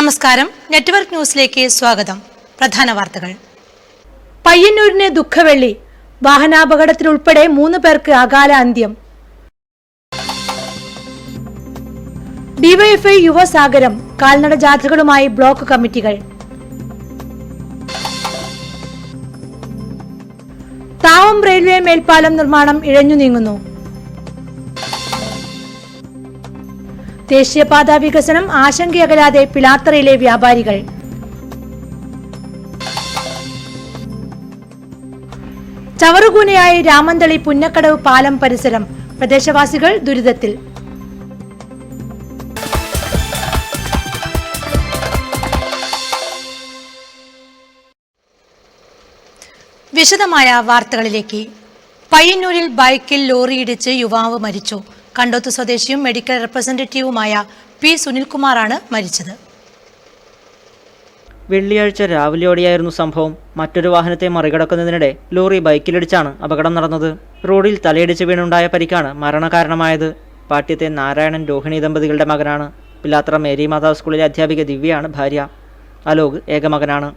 നമസ്കാരം, നെറ്റ്വർക്ക് ന്യൂസിലേക്ക് സ്വാഗതം. പ്രധാന വാർത്തകൾ. പയ്യന്നൂരിന് ദുഃഖവെള്ളി. വാഹനാപകടത്തിലുൾപ്പെടെ 3 പേർക്ക് അകാല അന്ത്യം. ഡിവൈഎഫ്ഐ യുവസാഗരം കാൽനട ജാഥകളുമായി ബ്ലോക്ക് കമ്മിറ്റികൾ. താവം റെയിൽവേ മേൽപ്പാലം നിർമ്മാണം ഇഴഞ്ഞു നീങ്ങുന്നു. ദേശീയപാത വികസനം ആശങ്കയകലാതെ പിലാത്തറയിലെ വ്യാപാരികൾ. ചവറുകൂനയായി രാമന്തളി പുന്നക്കടവ് പാലം പരിസരം. പ്രദേശവാസികൾ ദുരിതത്തിൽ. വിശദമായ വാർത്തകളിലേക്ക്. പയ്യന്നൂരിൽ ബൈക്കിൽ ലോറിയിടിച്ച് യുവാവ് മരിച്ചു. കണ്ടോത്ത് സ്വദേശിയും മെഡിക്കൽ റെപ്രസെന്റേറ്റീവുമായ പി സുനിൽകുമാറാണ് മരിച്ചത്. വെള്ളിയാഴ്ച രാവിലെയോടെയായിരുന്നു സംഭവം. മറ്റൊരു വാഹനത്തെ മറികടക്കുന്നതിനിടെ ലോറി ബൈക്കിലിടിച്ചാണ് അപകടം നടന്നത്. റോഡിൽ തലയിടിച്ച് വീണുണ്ടായ പരിക്കാണ് മരണകാരണമായത്. പാട്യത്തെ നാരായണൻ രോഹിണി ദമ്പതികളുടെ മകനാണ്. പിലാത്ര മേരി മാതാവ് സ്കൂളിലെ അധ്യാപിക ദിവ്യയാണ് ഭാര്യ. അലോക് ഏകമകനാണ്.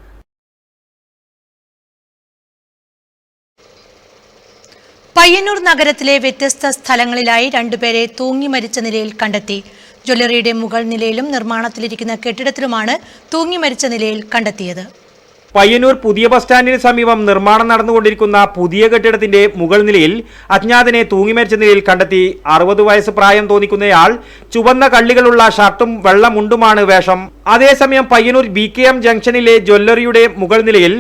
പയ്യന്നൂർ നഗരത്തിലെ വ്യത്യസ്ത സ്ഥലങ്ങളിലായി 2 പേരെ തൂങ്ങി മരിച്ച നിലയിൽ കണ്ടെത്തി. ജ്വല്ലറിയുടെ മുകൾ നിലയിലും നിർമ്മാണത്തിലിരിക്കുന്ന കെട്ടിടത്തിലുമാണ് തൂങ്ങി മരിച്ച നിലയിൽ കണ്ടെത്തിയത്. പയ്യന്നൂർ പുതിയ ബസ് സ്റ്റാൻഡിന് സമീപം നിർമ്മാണം നടന്നുകൊണ്ടിരിക്കുന്ന പുതിയ കെട്ടിടത്തിന്റെ മുകൾ നിലയിൽ അജ്ഞാതനെ തൂങ്ങി മരിച്ച നിലയിൽ കണ്ടെത്തി. 60 വയസ്സ് പ്രായം തോന്നിക്കുന്നയാൾ ചുവന്ന കള്ളികളുള്ള ഷർട്ടും വെള്ള മുണ്ടുമാണ് വേഷം. അതേസമയം പയ്യന്നൂർ BKM ജംഗ്ഷനിലെ ജ്വല്ലറിയുടെ മുകൾ നിലയിൽ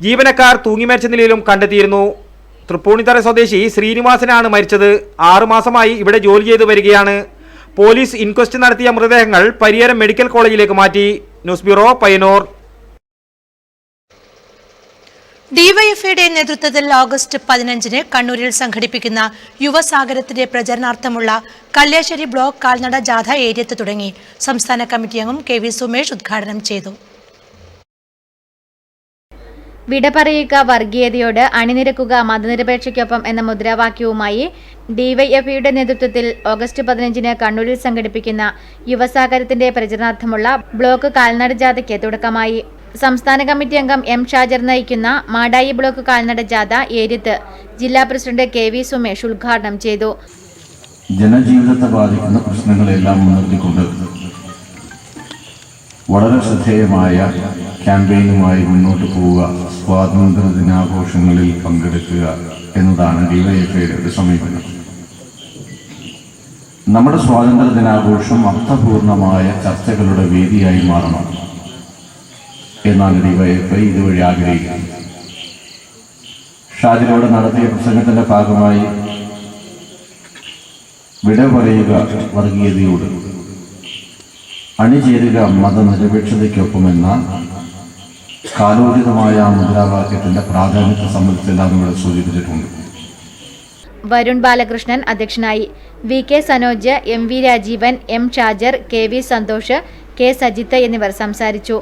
ജീവനക്കാർ തൂങ്ങി മരിച്ച നിലയിലും കണ്ടെത്തിയിരുന്നു. തൃപ്പൂണിത്തറ സ്വദേശി ശ്രീനിവാസനാണ് മരിച്ചത്. 6 മാസമായി ഇവിടെ ജോലി ചെയ്തു വരികയാണ്. പോലീസ് ഇൻക്വസ്റ്റ് നടത്തിയ മൃതദേഹങ്ങൾ പരിയാരം മെഡിക്കൽ കോളേജിലേക്ക് മാറ്റി. News bureau, Payyanur. ഡിവൈഎഫ്ഐയുടെ നേതൃത്വത്തിൽ ഓഗസ്റ്റ് 15-ന് കണ്ണൂരിൽ സംഘടിപ്പിക്കുന്ന യുവസാഗരത്തിന്റെ പ്രചരണാർത്ഥമുള്ള കല്ലേശ്ശേരി ബ്ലോക്ക് കാൽനട ജാഥ ഏരിയത്ത് തുടങ്ങി. സംസ്ഥാന കമ്മിറ്റി അംഗം KV സുമേഷ് ഉദ്ഘാടനം ചെയ്തു. വിട പറയുക വർഗീയതയോട്, അണിനിരക്കുക മതനിരപേക്ഷയ്ക്കൊപ്പം എന്ന മുദ്രാവാക്യവുമായി ഡിവൈഎഫ്ഐയുടെ നേതൃത്വത്തിൽ ഓഗസ്റ്റ് 15-ന് കണ്ണൂരിൽ സംഘടിപ്പിക്കുന്ന യുവസാഗരത്തിന്റെ പ്രചരണാർത്ഥമുള്ള ബ്ലോക്ക് കാൽനട ജാഥയ്ക്ക് തുടക്കമായി. സംസ്ഥാന കമ്മിറ്റി അംഗം M ഷാജർ നയിക്കുന്ന മാടായി ബ്ലോക്ക് കാൽനട ജാഥ ഏരിയത്ത് ജില്ലാ പ്രസിഡന്റ് KV സുമേഷ് ഉദ്ഘാടനം ചെയ്തു. ജനജീവിതത്തെ ബാധിക്കുന്ന പ്രശ്നങ്ങളെല്ലാം മുൻനിർത്തിക്കൊണ്ട് വളരെ ശ്രദ്ധേയമായ ക്യാമ്പയിനുമായി മുന്നോട്ട് പോവുക, സ്വാതന്ത്ര്യ ദിനാഘോഷങ്ങളിൽ പങ്കെടുക്കുക എന്നതാണ് ഡിവൈഎഫ്ഐയുടെ ഒരു സമീപനം. നമ്മുടെ സ്വാതന്ത്ര്യ ദിനാഘോഷം അർത്ഥപൂർണമായ ചർച്ചകളുടെ വേദിയായി മാറണം എന്നാണ് ഡിവൈഎഫ്ഐ ഇതുവഴി ആഗ്രഹിക്കുന്നത്. ഷാജിലോട് നടത്തിയ പ്രസംഗത്തിന്റെ ഭാഗമായി വിട പറയുക വർഗീയതയോട്, അണിചേരുക മതനിരപേക്ഷതയ്ക്കൊപ്പമെന്ന കാലോചിതമായ മുദ്രാവാക്യത്തിന്റെ പ്രാധാന്യത്തെ സംബന്ധിച്ചെല്ലാം ഇവിടെ സൂചിപ്പിച്ചിട്ടുണ്ട്. വരുൺ ബാലകൃഷ്ണൻ അധ്യക്ഷനായി. VK Sanoj, MV Rajeevan, M Shajar, KV Santhosh, K Sajith എന്നിവർ സംസാരിച്ചു.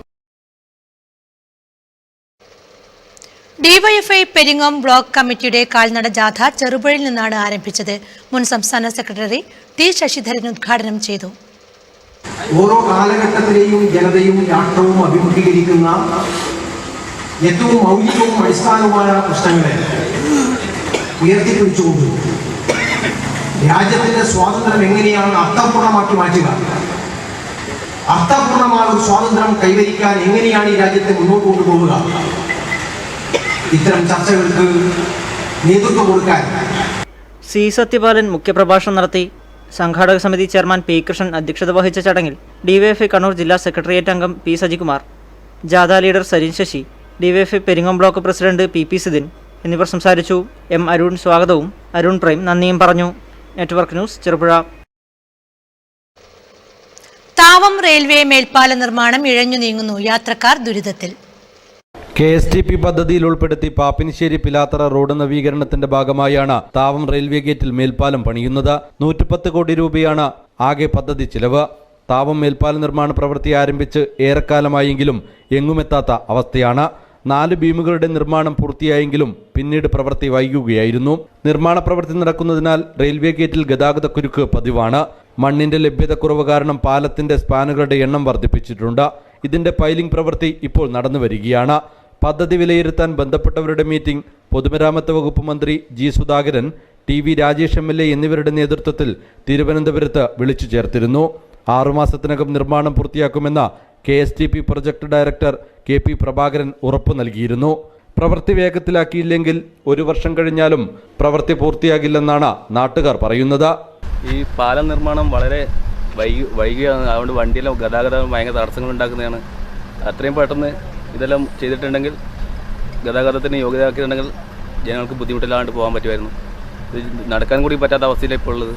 ഡിവൈഎഫ്ഐ പെരിങ്ങോം ബ്ലോക്ക് കമ്മിറ്റിയുടെ കാൽനട ജാഥ ചെറുപുഴയിൽ നിന്നാണ് ആരംഭിച്ചത്. മുൻ സംസ്ഥാന സെക്രട്ടറി T ശശിധരൻ ഉദ്ഘാടനം ചെയ്തു. ഓരോ കാലഘട്ടത്തിലെയും ജനതയും രാഷ്ട്രവും അഭിമുഖീകരിക്കുന്ന ഏറ്റവും മൗലികവും അടിസ്ഥാനവുമായ പ്രശ്നങ്ങളെ ഉയർത്തിപ്പിടിച്ചുകൊണ്ട് രാജ്യത്തിന്റെ സ്വാതന്ത്ര്യം എങ്ങനെയാണ് അർത്ഥപൂർണമാക്കി മാറ്റുക, അർത്ഥപൂർണമായ ഒരു സ്വാതന്ത്ര്യം കൈവരിക്കാൻ എങ്ങനെയാണ് ഈ രാജ്യത്തെ മുന്നോട്ട് കൊണ്ടുപോവുക, ഇത്തരം ചർച്ചകൾക്ക് നേതൃത്വം കൊടുക്കാൻ C സത്യപാലൻ മുഖ്യപ്രഭാഷണം നടത്തി. സംഘാടക സമിതി ചെയർമാൻ P കൃഷ്ണൻ അധ്യക്ഷത വഹിച്ച ചടങ്ങിൽ ഡിവൈഎഫ്ഐ കണ്ണൂർ ജില്ലാ സെക്രട്ടേറിയറ്റ് അംഗം P സജികുമാർ, ജാഥ leader Sarin Sasi, DYFI Peringome block president PP Sidhin എന്നിവർ സംസാരിച്ചു. M അരുൺ സ്വാഗതവും അരുൺ പ്രൈം നന്ദിയും പറഞ്ഞു. Network news, Cherupuzha. Thavam railway മേൽപ്പാല നിർമ്മാണം ഇഴഞ്ഞു നീങ്ങുന്നു. യാത്രക്കാർ ദുരിതത്തിൽ. KSTP പദ്ധതിയിൽ ഉൾപ്പെടുത്തി പാപ്പിനിശ്ശേരി പിലാത്തറ റോഡ് നവീകരണത്തിന്റെ ഭാഗമായാണ് താവം റെയിൽവേ ഗേറ്റിൽ മേൽപ്പാലം പണിയുന്നത്. 110 കോടി രൂപയാണ് ആകെ പദ്ധതി ചിലവ്. താവം മേൽപ്പാല നിർമ്മാണ പ്രവൃത്തി ആരംഭിച്ച് ഏറെക്കാലമായെങ്കിലും എങ്ങുമെത്താത്ത അവസ്ഥയാണ്. 4 ബീമുകളുടെ നിർമ്മാണം പൂർത്തിയായെങ്കിലും പിന്നീട് പ്രവൃത്തി വൈകുകയായിരുന്നു. നിർമ്മാണ പ്രവൃത്തി നടക്കുന്നതിനാൽ റെയിൽവേ ഗേറ്റിൽ ഗതാഗത കുരുക്ക് പതിവാണ്. മണ്ണിന്റെ ലഭ്യതക്കുറവ് കാരണം പാലത്തിന്റെ സ്പാനുകളുടെ എണ്ണം വർദ്ധിപ്പിച്ചിട്ടുണ്ട്. ഇതിന്റെ പൈലിംഗ് പ്രവൃത്തി ഇപ്പോൾ നടന്നു വരികയാണ്. പദ്ധതി വിലയിരുത്താൻ ബന്ധപ്പെട്ടവരുടെ മീറ്റിംഗ് പൊതുമരാമത്ത് വകുപ്പ് മന്ത്രി G Sudhakaran, TV Rajesh MLA എന്നിവരുടെ നേതൃത്വത്തിൽ തിരുവനന്തപുരത്ത് വിളിച്ചു ചേർത്തിരുന്നു. 6 മാസത്തിനകം നിർമ്മാണം പൂർത്തിയാക്കുമെന്ന KSTP project director KP Prabhakaran ഉറപ്പു നൽകിയിരുന്നു. പ്രവൃത്തി വേഗത്തിലാക്കിയില്ലെങ്കിൽ 1 വർഷം കഴിഞ്ഞാലും പ്രവൃത്തി പൂർത്തിയാകില്ലെന്നാണ് നാട്ടുകാർ പറയുന്നത്. ഈ പാലം നിർമ്മാണം വളരെ വൈകിയാണ്. അതുകൊണ്ട് വണ്ടിയെല്ലാം ഗതാഗതം ഭയങ്കര തടസ്സങ്ങൾ ഉണ്ടാക്കുന്നതാണ്. അത്രയും പെട്ടെന്ന് ഇതെല്ലാം ചെയ്തിട്ടുണ്ടെങ്കിൽ, ഗതാഗതത്തിന് യോഗ്യതയാക്കിയിട്ടുണ്ടെങ്കിൽ ജനങ്ങൾക്ക് ബുദ്ധിമുട്ടില്ലാണ്ട് പോകാൻ പറ്റുമായിരുന്നു. ഇത് നടക്കാൻ കൂടി പറ്റാത്ത അവസ്ഥയിലാണ് ഇപ്പോൾ ഉള്ളത്.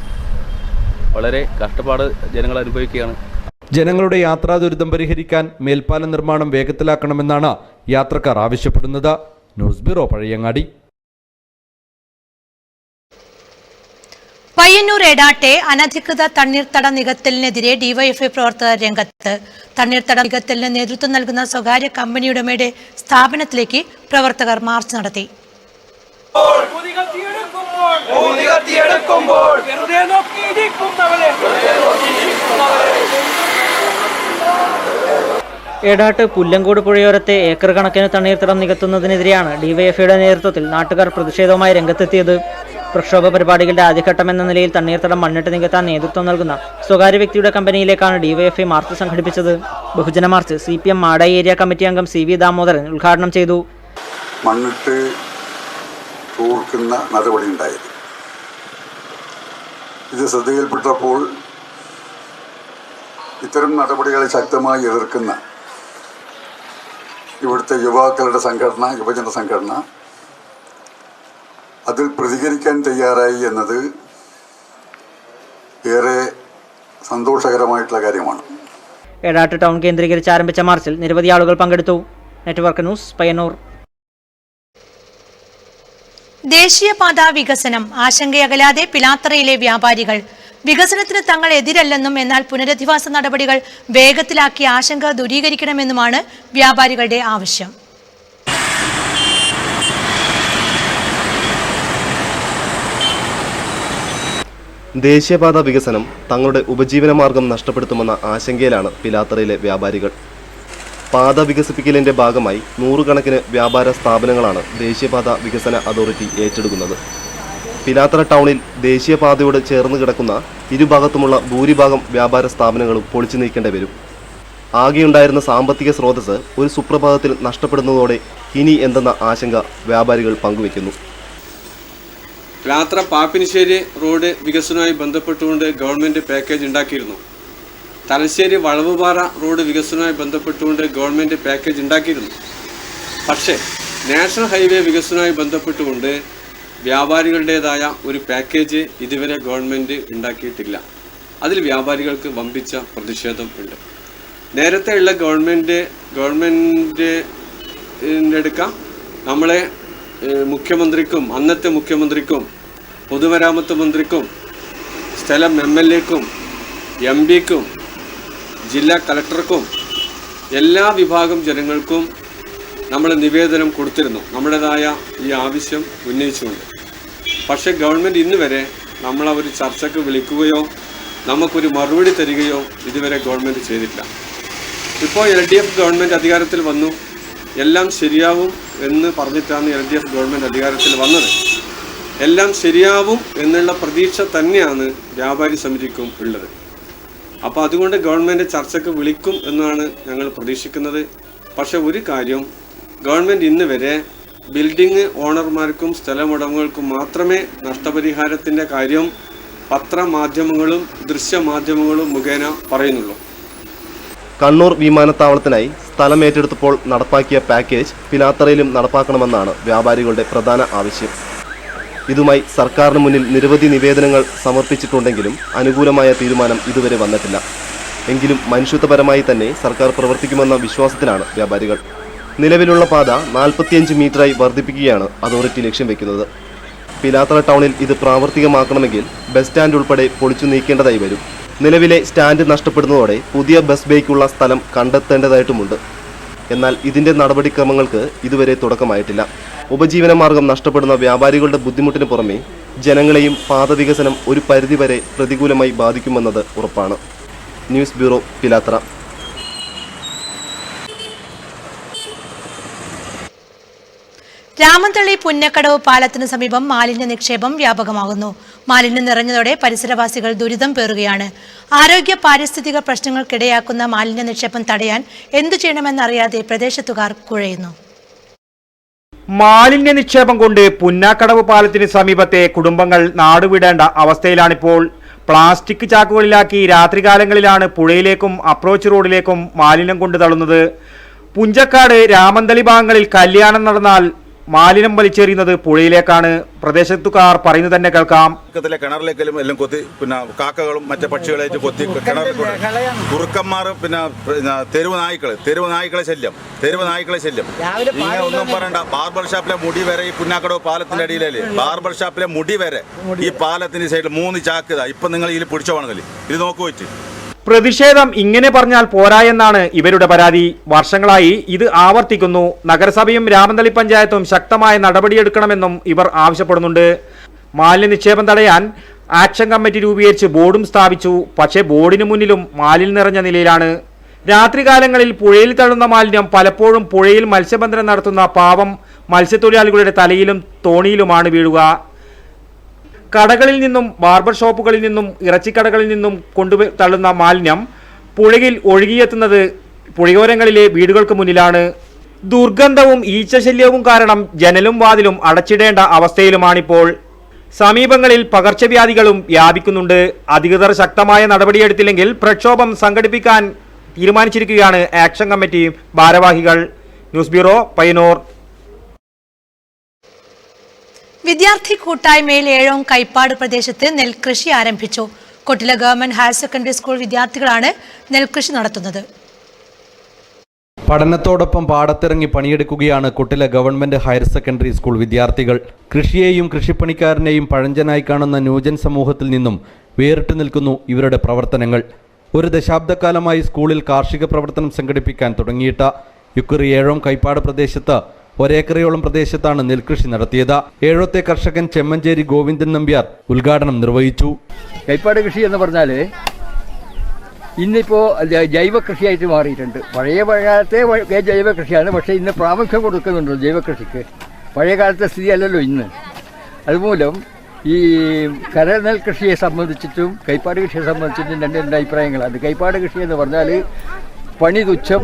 വളരെ കഷ്ടപ്പാട് ജനങ്ങൾ അനുഭവിക്കുകയാണ്. ജനങ്ങളുടെ യാത്രാ ദുരിതം പരിഹരിക്കാൻ മേൽപ്പാലം നിർമ്മാണം വേഗത്തിലാക്കണമെന്നാണ് യാത്രക്കാർ ആവശ്യപ്പെടുന്നത്. News bureau, Pazhayangadi. പയ്യന്നൂർ എടാട്ടെ അനധികൃത തണ്ണീർത്തട നികത്തലിനെതിരെ ഡിവൈഎഫ്ഐ പ്രവർത്തകർ രംഗത്ത്. തണ്ണീർത്തട നികത്തലിന് നേതൃത്വം നൽകുന്ന സ്വകാര്യ കമ്പനിയുടമയുടെ സ്ഥാപനത്തിലേക്ക് പ്രവർത്തകർ മാർച്ച് നടത്തി. എടാട്ട് പുല്ലങ്കോട് പുഴയോരത്തെ ഏക്കർ കണക്കിന് തണ്ണീർത്തടം നികത്തുന്നതിനെതിരെയാണ് ഡിവൈഎഫ്ഐയുടെ നേതൃത്വത്തിൽ നാട്ടുകാർ പ്രതിഷേധവുമായി രംഗത്തെത്തിയത്. പ്രക്ഷോഭ പരിപാടികളുടെ ആദ്യഘട്ടം എന്ന നിലയിൽ തണ്ണീർത്തടം മണ്ണിട്ട് നികത്താൻ നേതൃത്വം നൽകുന്ന സ്വകാര്യ വ്യക്തിയുടെ കമ്പനിയിലേക്കാണ് ഡിവൈഎഫ്ഐ മാർച്ച് സംഘടിപ്പിച്ചത്. ബഹുജന March CPM Madayi area committee അംഗം CV ദാമോദരൻ ഉദ്ഘാടനം ചെയ്തു. മണ്ണിട്ട് തൂർക്കുന്ന നടപടി ഉണ്ടായത് ഇത് ശ്രദ്ധയിൽപ്പെട്ടപ്പോൾ ഇത്തരം നടപടികളെ ശക്തമായി എതിർക്കുന്ന ഇവിടുത്തെ യുവാക്കളുടെ സംഘടന, യുവജന സംഘടന അതിൽ പ്രതികരിക്കാൻ തയ്യാറായി എന്നത് ഏറെ സന്തോഷകരമായിട്ടുള്ള കാര്യമാണ്. എടാട്ട് ടൗൺ കേന്ദ്രീകരിച്ച് ആരംഭിച്ച മാർച്ചിൽ നിരവധി ആളുകൾ പങ്കെടുത്തു. Network news, Payyanur. ദേശീയപാത വികസനം ആശങ്കയകലാതെ പിലാത്തറയിലെ വ്യാപാരികൾ. വികസനത്തിന് തങ്ങൾ എതിരല്ലെന്നും എന്നാൽ പുനരധിവാസ നടപടികൾ വേഗത്തിലാക്കി ആശങ്ക ദൂരീകരിക്കണമെന്നുമാണ് വ്യാപാരികളുടെ ആവശ്യം. ദേശീയപാത വികസനം തങ്ങളുടെ ഉപജീവനമാർഗം നഷ്ടപ്പെടുത്തുമെന്ന ആശങ്കയിലാണ് പിലാത്തറയിലെ വ്യാപാരികൾ. പാത വികസിപ്പിക്കലിന്റെ ഭാഗമായി 100 കണക്കിന് വ്യാപാര സ്ഥാപനങ്ങളാണ് ദേശീയപാത വികസന അതോറിറ്റി ഏറ്റെടുക്കുന്നത്. പിലാത്തറ ടൗണിൽ ദേശീയപാതയോട് ചേർന്ന് കിടക്കുന്ന ഇരുഭാഗത്തുമുള്ള ഭൂരിഭാഗം വ്യാപാര സ്ഥാപനങ്ങളും പൊളിച്ചു നീക്കേണ്ടി വരും. ആകെയുണ്ടായിരുന്ന സാമ്പത്തിക സ്രോതസ് ഒരു സുപ്രഭാതത്തിൽ നഷ്ടപ്പെടുന്നതോടെ ഇനി എന്തെന്ന ആശങ്ക വ്യാപാരികൾ പങ്കുവയ്ക്കുന്നു. പിലാത്തറ പാപ്പിനിശ്ശേരി റോഡ് വികസനവുമായി ബന്ധപ്പെട്ടുകൊണ്ട് ഗവൺമെൻറ് പാക്കേജ് ഉണ്ടാക്കിയിരുന്നു. തലശ്ശേരി വളവുപാറ റോഡ് വികസനവുമായി ബന്ധപ്പെട്ടുകൊണ്ട് ഗവൺമെൻറ് പാക്കേജ് ഉണ്ടാക്കിയിരുന്നു. പക്ഷേ നാഷണൽ ഹൈവേ വികസനവുമായി ബന്ധപ്പെട്ടുകൊണ്ട് വ്യാപാരികളുടേതായ ഒരു പാക്കേജ് ഇതുവരെ ഗവൺമെൻറ് ഉണ്ടാക്കിയിട്ടില്ല. അതിൽ വ്യാപാരികൾക്ക് വമ്പിച്ച പ്രതിഷേധം ഉണ്ട്. നേരത്തെയുള്ള ഗവൺമെൻറ് എടുക്കാം നമ്മളെ മുഖ്യമന്ത്രിക്കും അന്നത്തെ മുഖ്യമന്ത്രിക്കും പൊതുമരാമത്ത് മന്ത്രിക്കും സ്ഥലം MLAക്കും MP-ക്കും ജില്ലാ കളക്ടർക്കും എല്ലാ വിഭാഗം ജനങ്ങൾക്കും നമ്മൾ നിവേദനം കൊടുത്തിരുന്നു, നമ്മുടേതായ ഈ ആവശ്യം ഉന്നയിച്ചുകൊണ്ട്. പക്ഷേ ഗവൺമെൻറ് ഇന്ന് വരെ നമ്മളൊരു ചർച്ചയ്ക്ക് വിളിക്കുകയോ നമുക്കൊരു മറുപടി തരികയോ ഇതുവരെ ഗവൺമെൻറ് ചെയ്തിട്ടില്ല. ഇപ്പോൾ LDF ഗവൺമെൻറ് അധികാരത്തിൽ വന്നു, എല്ലാം ശരിയാവും എന്ന് പറഞ്ഞിട്ടാണ് LDF ഗവൺമെൻറ് അധികാരത്തിൽ വന്നത്. എല്ലാം ശരിയാവും എന്നുള്ള പ്രതീക്ഷ തന്നെയാണ് വ്യാപാരി സമിതിക്കും ഉള്ളത്. അപ്പോൾ അതുകൊണ്ട് ഗവൺമെൻറ് ചർച്ചയ്ക്ക് വിളിക്കും എന്നാണ് ഞങ്ങൾ പ്രതീക്ഷിക്കുന്നത്. പക്ഷേ ഒരു കാര്യം, ഗവൺമെൻറ് ഇന്ന് വരെ ബിൽഡിംഗ് ഓണർമാർക്കും സ്ഥലമുടമകൾക്കും മാത്രമേ നഷ്ടപരിഹാരത്തിൻ്റെ കാര്യം പത്രമാധ്യമങ്ങളും ദൃശ്യമാധ്യമങ്ങളും മുഖേന പറയുന്നുള്ളൂ. കണ്ണൂർ വിമാനത്താവളത്തിനായി സ്ഥലം ഏറ്റെടുത്തപ്പോൾ നടപ്പാക്കിയ പാക്കേജ് പിലാത്തറയിലും നടപ്പാക്കണമെന്നാണ് വ്യാപാരികളുടെ പ്രധാന ആവശ്യം. ഇതുമായി സർക്കാരിന് മുന്നിൽ നിരവധി നിവേദനങ്ങൾ സമർപ്പിച്ചിട്ടുണ്ടെങ്കിലും അനുകൂലമായ തീരുമാനം ഇതുവരെ വന്നിട്ടില്ല. എങ്കിലും മനുഷ്യത്വപരമായി തന്നെ സർക്കാർ പ്രവർത്തിക്കുമെന്ന വിശ്വാസത്തിലാണ് വ്യാപാരികൾ. നിലവിലുള്ള പാത 45 മീറ്ററായി വർദ്ധിപ്പിക്കുകയാണ് അതോറിറ്റി ലക്ഷ്യം വെക്കുന്നത്. പിലാത്തറ ടൗണിൽ ഇത് പ്രാവർത്തികമാക്കണമെങ്കിൽ ബസ് സ്റ്റാൻഡ് ഉൾപ്പെടെ പൊളിച്ചു നീക്കേണ്ടതായി വരും. നിലവിലെ സ്റ്റാൻഡ് നഷ്ടപ്പെടുന്നതോടെ പുതിയ ബസ് ബേക്കുള്ള സ്ഥലം കണ്ടെത്തേണ്ടതായിട്ടുമുണ്ട്. എന്നാൽ ഇതിൻ്റെ നടപടിക്രമങ്ങൾക്ക് ഇതുവരെ തുടക്കമായിട്ടില്ല. ഉപജീവനമാർഗം നഷ്ടപ്പെടുന്ന വ്യാപാരികളുടെ ബുദ്ധിമുട്ടിന് പുറമെ ജനങ്ങളെയും പാത വികസനം ഒരു പരിധിവരെ പ്രതികൂലമായി ബാധിക്കുമെന്നത് ഉറപ്പാണ്. News bureau, Pilathara. രാമന്തളി പുന്നക്കടവ് പാലത്തിന് സമീപം മാലിന്യ നിക്ഷേപം വ്യാപകമാകുന്നു. മാലിന്യം നിറഞ്ഞതോടെ പരിസരവാസികൾ ദുരിതം പേറുകയാണ്. ആരോഗ്യ പാരിസ്ഥിതിക പ്രശ്നങ്ങൾക്കിടയാക്കുന്ന മാലിന്യ നിക്ഷേപം തടയാൻ എന്തു ചെയ്യണമെന്നറിയാതെ പ്രദേശത്തുകാർ കുഴയുന്നു. മാലിന്യ നിക്ഷേപം കൊണ്ട് പുന്നാക്കടവ് പാലത്തിന് സമീപത്തെ കുടുംബങ്ങൾ നാടുവിടേണ്ട അവസ്ഥയിലാണിപ്പോൾ. പ്ലാസ്റ്റിക് ചാക്കുകളിലാക്കി രാത്രികാലങ്ങളിലാണ് പുഴയിലേക്കും അപ്രോച്ച് റോഡിലേക്കും മാലിന്യം കൊണ്ടു തള്ളുന്നത്. പുഞ്ചക്കാട് രാമന്തളി ഭാഗങ്ങളിൽ കല്യാണം നടന്നാൽ മാലിന്യം വലിച്ചെറിയുന്നത് പുഴയിലേക്കാണ്. പ്രദേശത്തുകാർ പറയുന്നത് തന്നെ കേൾക്കാം. കിണറിലേക്കും എല്ലാം കൊത്തി, പിന്നെ കാക്കകളും മറ്റു പക്ഷികളായിട്ട് കൊത്തി കിണറിൽ കുറുക്കന്മാർ, പിന്നെ തെരുവ് നായ്ക്കളെ ശല്യം. ഇങ്ങനെ ഒന്നും പറയണ്ട. ബാർബർ ഷാപ്പിലെ മുടി വരെ ഈ പുന്നാക്കടവ് പാലത്തിന്റെ അടിയിലല്ലേ, ബാർബർ ഷാപ്പിലെ മുടി വരെ ഈ പാലത്തിന്റെ സൈഡിൽ 3 ചാക്ക്. ഇപ്പൊ നിങ്ങൾ ഇതിൽ പിടിച്ചോണെങ്കിൽ ഇത് നോക്കു വെച്ച്. പ്രതിഷേധം ഇങ്ങനെ പറഞ്ഞാൽ പോരാ എന്നാണ് ഇവരുടെ പരാതി. വർഷങ്ങളായി ഇത് ആവർത്തിക്കുന്നു. നഗരസഭയും രാമന്തളി പഞ്ചായത്തും ശക്തമായ നടപടിയെടുക്കണമെന്നും ഇവർ ആവശ്യപ്പെടുന്നുണ്ട്. മാലിന്യ നിക്ഷേപം തടയാൻ ആക്ഷൻ കമ്മിറ്റി രൂപീകരിച്ച് ബോർഡും സ്ഥാപിച്ചു. പക്ഷേ ബോർഡിന് മുന്നിലും മാലിന്യം നിറഞ്ഞ നിലയിലാണ്. രാത്രികാലങ്ങളിൽ പുഴയിൽ തള്ളുന്ന മാലിന്യം പലപ്പോഴും പുഴയിൽ മത്സ്യബന്ധനം നടത്തുന്ന പാവം മത്സ്യത്തൊഴിലാളികളുടെ തലയിലും തോണിയിലുമാണ് വീഴുക. കടകളിൽ നിന്നും ബാർബർ ഷോപ്പുകളിൽ നിന്നും ഇറച്ചിക്കടകളിൽ നിന്നും തള്ളുന്ന മാലിന്യം പുഴയിൽ ഒഴുകിയെത്തുന്നത് പുഴയോരങ്ങളിലെ വീടുകൾക്ക് മുന്നിലാണ്. ദുർഗന്ധവും ഈച്ചശല്യവും കാരണം ജനലും വാതിലും അടച്ചിടേണ്ട അവസ്ഥയിലുമാണിപ്പോൾ. സമീപങ്ങളിൽ പകർച്ചവ്യാധികളും വ്യാപിക്കുന്നുണ്ട്. അധികൃതർ ശക്തമായ നടപടിയെടുത്തില്ലെങ്കിൽ പ്രക്ഷോഭം സംഘടിപ്പിക്കാൻ തീരുമാനിച്ചിരിക്കുകയാണ് ആക്ഷൻ കമ്മിറ്റി ഭാരവാഹികൾ. News bureau, Payyanur. വിദ്യാർത്ഥി കൂട്ടായ്മയിൽ ഏഴോം കൈപ്പാട് പ്രദേശത്ത് നെൽകൃഷി ആരംഭിച്ചു. Kottila government higher secondary school വിദ്യാർത്ഥികളാണ് നെൽകൃഷി നടത്തുന്നത്. പഠനത്തോടൊപ്പം പാടത്തിറങ്ങി പണിയെടുക്കുകയാണ് Kottila government higher secondary school വിദ്യാർത്ഥികൾ. കൃഷിയെയും കൃഷിപ്പണിക്കാരനെയും പഴഞ്ചനായി കാണുന്ന ന്യൂജൻ സമൂഹത്തിൽ നിന്നും വേറിട്ട് നിൽക്കുന്നു ഇവരുടെ പ്രവർത്തനങ്ങൾ. ഒരു ദശാബ്ദക്കാലമായി സ്കൂളിൽ കാർഷിക പ്രവർത്തനം സംഘടിപ്പിക്കാൻ തുടങ്ങിയിട്ട യുക്കുറി ഏഴോം കൈപ്പാട് പ്രദേശത്ത് 1 ഏക്കറയോളം പ്രദേശത്താണ് നെൽകൃഷി നടത്തിയത്. ഏഴോത്തെ കർഷകൻ ചെമ്മഞ്ചേരി ഗോവിന്ദൻ നമ്പ്യാർ ഉദ്ഘാടനം നിർവഹിച്ചു. കൈപ്പാട് കൃഷി എന്ന് പറഞ്ഞാൽ ഇന്നിപ്പോൾ ജൈവ കൃഷിയായിട്ട് മാറിയിട്ടുണ്ട്. പഴയ കാലത്തെ ജൈവ കൃഷിയാണ്, പക്ഷേ ഇന്ന് പ്രാമുഖ്യം കൊടുക്കുന്നുണ്ട് ജൈവ കൃഷിക്ക്. പഴയ കാലത്തെ സ്ഥിതി അല്ലല്ലോ ഇന്ന്. അതുമൂലം ഈ കരനെൽ കൃഷിയെ സംബന്ധിച്ചിട്ടും കൈപ്പാട് കൃഷിയെ സംബന്ധിച്ചിട്ടും രണ്ട് അഭിപ്രായങ്ങളാണ്. കൈപ്പാട് കൃഷി എന്ന് പറഞ്ഞാൽ പണി തുച്ഛം,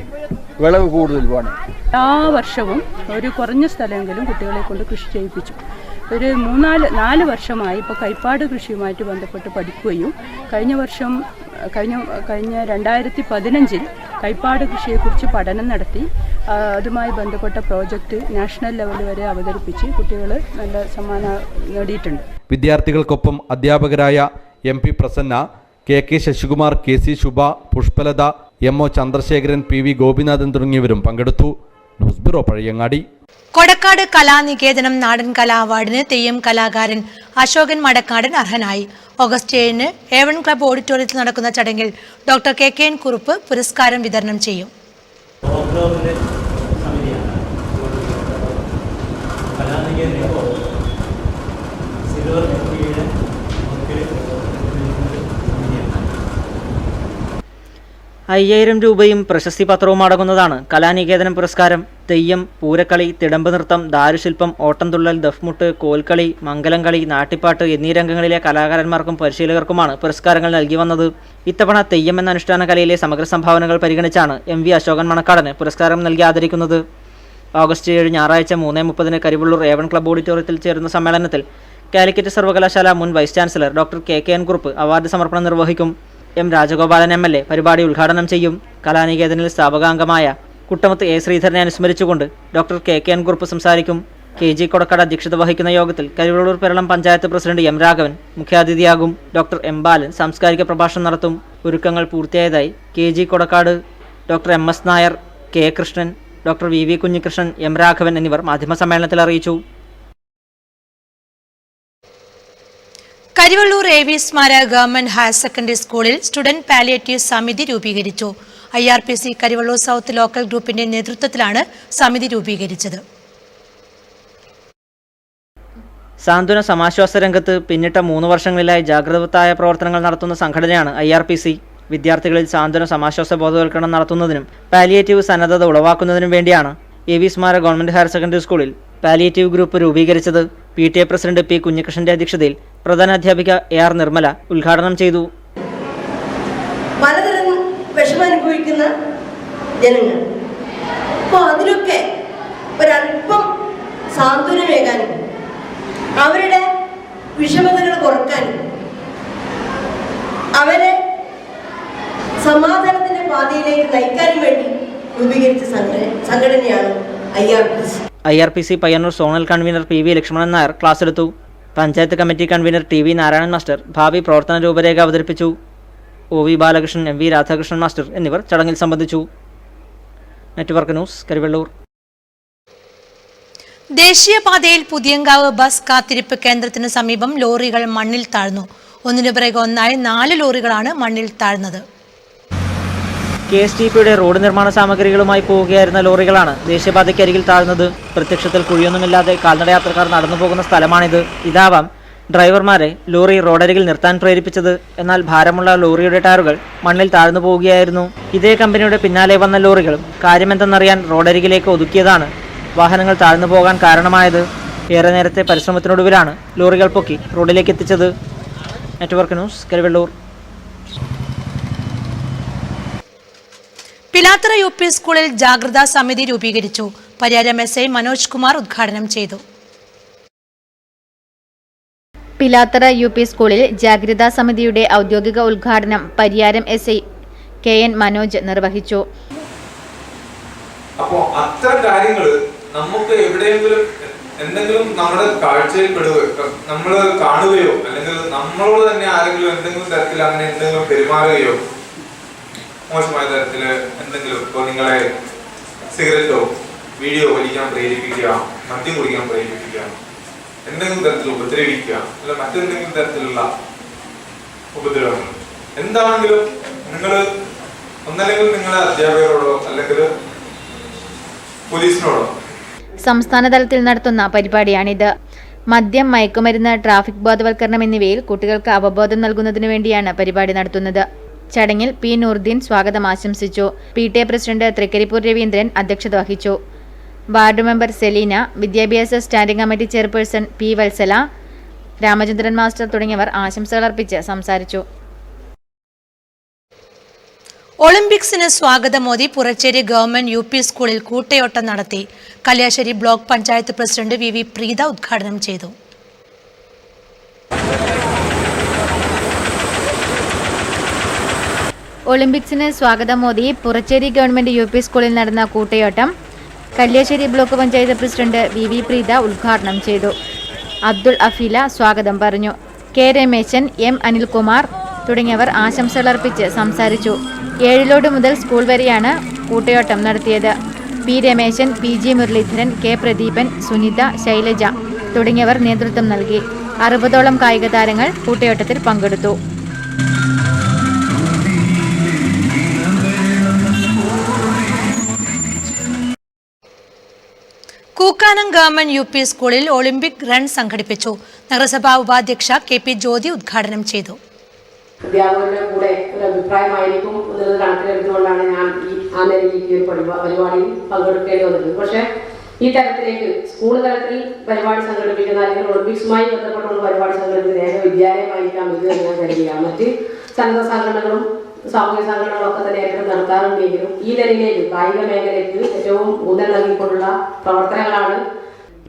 വിളവ് കൂടുതലുമാണ്. എല്ലാ വർഷവും ഒരു കുറഞ്ഞ സ്ഥലമെങ്കിലും കുട്ടികളെ കൊണ്ട് കൃഷി ചെയ്യിപ്പിച്ചു. ഒരു 4 വർഷമായി ഇപ്പോൾ കൈപ്പാട് കൃഷിയുമായിട്ട് ബന്ധപ്പെട്ട് പഠിക്കുകയും കഴിഞ്ഞ 2015 കൈപ്പാട് കൃഷിയെക്കുറിച്ച് പഠനം നടത്തി അതുമായി ബന്ധപ്പെട്ട പ്രോജക്റ്റ് നാഷണൽ ലെവൽ വരെ അവതരിപ്പിച്ച് കുട്ടികൾ നല്ല സമ്മാനം നേടിയിട്ടുണ്ട്. വിദ്യാർത്ഥികൾക്കൊപ്പം അധ്യാപകരായ MP Prasanna, KK Sasikumar, KC ശുഭ, പുഷ്പലത, MO ചന്ദ്രശേഖരൻ, PV ഗോപിനാഥൻ തുടങ്ങിയവരും പങ്കെടുത്തു. News bureau, Pazhayangadi. കൊടക്കാട് കലാനികേതനം നാടൻ കലാ അവാർഡിന് തെയ്യം കലാകാരൻ അശോകൻ മടക്കാടൻ അർഹനായി. ഓഗസ്റ്റ് 7-ന് A1 ക്ലബ് ഓഡിറ്റോറിയത്തിൽ നടക്കുന്ന ചടങ്ങിൽ ഡോക്ടർ KKN കുറുപ്പ് പുരസ്കാരം വിതരണം ചെയ്യും. ₹5000 പ്രശസ്തി പത്രവും അടങ്ങുന്നതാണ് കലാനികേതനം പുരസ്കാരം. തെയ്യം, പൂരക്കളി, തിടമ്പ് നൃത്തം, ദാരുശില്പം, ഓട്ടംതുള്ളൽ, ദഫ്മുട്ട്, കോൽക്കളി, മംഗലംകളി, നാട്ടിപ്പാട്ട് എന്നീ രംഗങ്ങളിലെ കലാകാരന്മാർക്കും പരിശീലകർക്കുമാണ് പുരസ്കാരങ്ങൾ നൽകി വന്നത്. ഇത്തവണ തെയ്യം എന്ന അനുഷ്ഠാന കലയിലെ സമഗ്ര സംഭാവനകൾ പരിഗണിച്ചാണ് MV അശോകൻ മണക്കാടന് പുരസ്കാരം നൽകി ആദരിക്കുന്നത്. ഓഗസ്റ്റ് 7 ഞായറാഴ്ച 3:30-ന് കരിവള്ളൂർ A1 ക്ലബ് ഓഡിറ്റോറിയത്തിൽ ചേരുന്ന സമ്മേളനത്തിൽ കാലിക്കറ്റ് സർവകലാശാല മുൻ vice chancellor doctor KKN Kurup award സമർപ്പണം നിർവഹിക്കും. M രാജഗോപാലൻ MLA പരിപാടി ഉദ്ഘാടനം ചെയ്യും. കലാനികേതനിൽ സ്ഥാപകാംഗമായ കുട്ടമത്ത് A ശ്രീധരനെ അനുസ്മരിച്ചുകൊണ്ട് ഡോക്ടർ KKN കുറുപ്പ് സംസാരിക്കും. KG കൊടക്കാട് അധ്യക്ഷത വഹിക്കുന്ന യോഗത്തിൽ കരിവള്ളൂർ പെരളം പഞ്ചായത്ത് പ്രസിഡന്റ് M രാഘവൻ മുഖ്യാതിഥിയാകും. ഡോക്ടർ M ബാലൻ സാംസ്കാരിക പ്രഭാഷണം നടത്തും. ഒരുക്കങ്ങൾ പൂർത്തിയായതായി KG Kodakkad, doctor MS Nair, K Krishnan, doctor VV Kunhikrishnan, M Raghavan എന്നിവർ മാധ്യമസമ്മേളനത്തിൽ അറിയിച്ചു. കരിവള്ളൂർ AV സ്മാരക ഗവൺമെന്റ് ഹയർ സെക്കൻഡറി സ്കൂളിൽ സ്റ്റുഡന്റ് പാലിയേറ്റീവ് സമിതി രൂപീകരിച്ചു. IRPC കരിവള്ളൂർ സൗത്ത് ലോക്കൽ ഗ്രൂപ്പിന്റെ നേതൃത്വത്തിലാണ് സമിതി രൂപീകരിച്ചത്. സാന്ത്വന സമാശ്വാസ രംഗത്ത് പിന്നിട്ട 3 വർഷങ്ങളിലായി ജാഗ്രതവത്തായ പ്രവർത്തനങ്ങൾ നടത്തുന്ന സംഘടനയാണ് IRPC. വിദ്യാർത്ഥികളിൽ സാന്ത്വന സമാശ്വാസ ബോധവൽക്കരണം നടത്തുന്നതിനും പാലിയേറ്റീവ് സന്നദ്ധത ഉളവാക്കുന്നതിനും വേണ്ടിയാണ് AV സ്മാരക ഗവൺമെന്റ് ഹയർ സെക്കൻഡറി സ്കൂളിൽ പാലിയേറ്റീവ് ഗ്രൂപ്പ് രൂപീകരിച്ചത്. PTA president P. കുഞ്ഞികൃഷ്ണന്റെ അധ്യക്ഷതയിൽ പ്രധാനാധ്യാപിക AR നിർമ്മല ഉദ്ഘാടനം ചെയ്തു. പലതരം വിഷമനുഭവിക്കുന്ന ജനങ്ങൾ, അപ്പോൾ അതിലൊക്കെ ഒരല്പം സാന്ത്വനമേകാനും അവരുടെ വിഷമതകൾ കുറക്കാനും അവരെ സമാധാനത്തിന്റെ പാതയിലേക്ക് നയിക്കാനും വേണ്ടി രൂപീകരിച്ച സംഘടനയാണ് IRPC Payyanur zonal convener PV Lakshmanan Nair class എടുത്തു. Panchayat committee convener TV Narayanan master ഭാവി പ്രവർത്തന രൂപരേഖ അവതരിപ്പിച്ചു. OV Balakrishnan, MV Radhakrishnan master എന്നിവർ ചടങ്ങിൽ സംബന്ധിച്ചു. Network news, Karivellur. ദേശീയപാതയിൽ പുതിയങ്കാവ് ബസ് കാത്തിരിപ്പ് കേന്ദ്രത്തിന് സമീപം ലോറികൾ മണ്ണിൽ താഴ്ന്നു. ഒന്നിനു പിറകെ ഒന്നായി 4 ലോറികളാണ് മണ്ണിൽ താഴ്ന്നത്. KSTPയുടെ റോഡ് നിർമ്മാണ സാമഗ്രികളുമായി പോവുകയായിരുന്ന ലോറികളാണ് ദേശീയപാതയ്ക്കരികിൽ താഴ്ന്നത്. പ്രത്യക്ഷത്തിൽ കുഴിയൊന്നുമില്ലാതെ കാൽനടയാത്രക്കാർ നടന്നു പോകുന്ന സ്ഥലമാണിത്. ഇതാവാം ഡ്രൈവർമാരെ ലോറി റോഡരികിൽ നിർത്താൻ പ്രേരിപ്പിച്ചത്. എന്നാൽ ഭാരമുള്ള ലോറിയുടെ ടയറുകൾ മണ്ണിൽ താഴ്ന്നു പോവുകയായിരുന്നു. ഇതേ കമ്പനിയുടെ പിന്നാലെ വന്ന ലോറികളും കാര്യമെന്തെന്നറിയാൻ റോഡരികിലേക്ക് ഒതുക്കിയതാണ് വാഹനങ്ങൾ താഴ്ന്നു പോകാൻ കാരണമായത്. ഏറെ നേരത്തെ പരിശ്രമത്തിനൊടുവിലാണ് ലോറികൾ പൊക്കി റോഡിലേക്ക് എത്തിച്ചത്. Network news, Karivellur. Pilathara UP സ്കൂളിൽ ജാഗ്രതാ സമിതി രൂപീകരിച്ചു. പരിയാരം SI മനോജ് കുമാർ ഉദ്ഘാടനം ചെയ്തു. പിലാത്തറ UP സ്കൂളിൽ ജാഗ്രതാ സമിതിയുടെ ഔദ്യോഗിക ഉദ്ഘാടനം പരിയാരം SI KN മനോജ് നിർവഹിച്ചു. അപ്പോൾ അത്തരം കാര്യങ്ങൾ നമുക്ക് എവിടെയെങ്കിലും എന്തെങ്കിലും നമ്മുടെ കാഴ്ചയിൽ പെടുകയോ നമ്മൾ കാണുകയോ അല്ലെങ്കിൽ നമ്മളോട് തന്നെ ആരെങ്കിലും എന്തെങ്കിലും തരത്തിൽ അങ്ങനെ എന്തെങ്കിലും പെരുമാറുകയോ മോശമായ തരത്തിൽ എന്തെങ്കിലും, ഇപ്പോൾ നിങ്ങളെ സിഗരറ്റോ വീഡിയോ വലിക്കാൻ പ്രേരിപ്പിക്കുക, മദ്യം കുടിക്കാൻ പ്രേരിപ്പിക്കുക, എന്തെങ്കിലും തരത്തിൽ ഉപദ്രവിക്കുക, അല്ല മറ്റെന്തെങ്കിലും തരത്തിലുള്ള ഉപദ്രവങ്ങൾ എന്താണെങ്കിലും നിങ്ങൾ ഒന്നല്ലെങ്കിൽ നിങ്ങളുടെ അധ്യാപകരോടോ അല്ലെങ്കിൽ പോലീസിനോടോ. സംസ്ഥാന തലത്തിൽ നടത്തുന്ന പരിപാടിയാണിത്. മദ്യം, മയക്കുമരുന്ന്, ട്രാഫിക് ബോധവൽക്കരണം എന്നിവയിൽ കുട്ടികൾക്ക് അവബോധം നൽകുന്നതിനു വേണ്ടിയാണ് പരിപാടി നടത്തുന്നത്. ചടങ്ങിൽ P. നൂർദ്ദീൻ സ്വാഗതം ആശംസിച്ചു. PTA പ്രസിഡന്റ് തൃക്കരിപ്പൂർ രവീന്ദ്രൻ അധ്യക്ഷത വഹിച്ചു. വാർഡ് മെമ്പർ സെലീന, വിദ്യാഭ്യാസ standing committee chairperson P. Vatsala, Ramachandran master തുടങ്ങിയവർ ആശംസകൾ അർപ്പിച്ച് സംസാരിച്ചു. ഒളിമ്പിക്സിന് സ്വാഗതമോദി പുറച്ചേരി ഗവൺമെന്റ് UP സ്കൂളിൽ കൂട്ടയോട്ടം നടത്തി. Kalliasseri block panchayat president VV Preetha ഉദ്ഘാടനം ചെയ്തു. ഒളിമ്പിക്സിന് സ്വാഗതമോദി പുറച്ചേരി ഗവൺമെന്റ് UP സ്കൂളിൽ നടന്ന കൂട്ടയോട്ടം Kalliasseri block panchayat president VV Preetha ഉദ്ഘാടനം ചെയ്തു. അബ്ദുൾ അഫീല സ്വാഗതം പറഞ്ഞു. K. രമേശൻ, M. അനിൽകുമാർ തുടങ്ങിയവർ ആശംസകൾ അർപ്പിച്ച് സംസാരിച്ചു. 7 ലോഡ് മുതൽ സ്കൂൾ വരെയാണ് കൂട്ടയോട്ടം നടത്തിയത്. P. Rameshan, PG Muraleedharan, K. Pradeepan, Sunitha, Shailaja തുടങ്ങിയവർ നേതൃത്വം നൽകി. 60ഓളം കായിക താരങ്ങൾ കൂട്ടയോട്ടത്തിൽ പങ്കെടുത്തു. കൂക്കാനം ഗവൺമെന്റ് UP സ്കൂളിൽ ഒളിമ്പിക് റൺ സംഘടിപ്പിച്ചു. നഗരസഭാ ഉപാധ്യക്ഷ KP ജ്യോതി ഉദ്ഘാടനം ചെയ്തു. അധ്യാപകരുടെ കൂടെ ഒരു അഭിപ്രായമായിരിക്കും എന്നുള്ളത് കണക്കിലെടുത്തുകൊണ്ടാണ് ഞാൻ ആ നിലയിലേക്ക് ഒരു പരിപാടിയിൽ പങ്കെടുക്കേണ്ടി വന്നത്. പക്ഷേ ഈ തരത്തിലേക്ക് സ്കൂൾ തലത്തിൽ പരിപാടി സംഘടിപ്പിക്കുന്ന അല്ലെങ്കിൽ ഒളിമ്പിക്സുമായി ബന്ധപ്പെട്ടുള്ള പരിപാടി സംഘടിപ്പിക്കുന്ന ഏക വിദ്യാലയമായിരിക്കാം ഇത് ഞാൻ കരുതുക. മറ്റ് സന്നദ്ധ സംഘടനകളും സാമൂഹ്യ സംഘടനകളൊക്കെ തന്നെ ഏറ്റവും നടത്താറുണ്ടെങ്കിലും ഈ നിലയിലേക്ക് കായിക മേഖലയ്ക്ക് ഏറ്റവും ഊന്നൽ നൽകിക്കൊണ്ടുള്ള പ്രവർത്തനങ്ങളാണ്.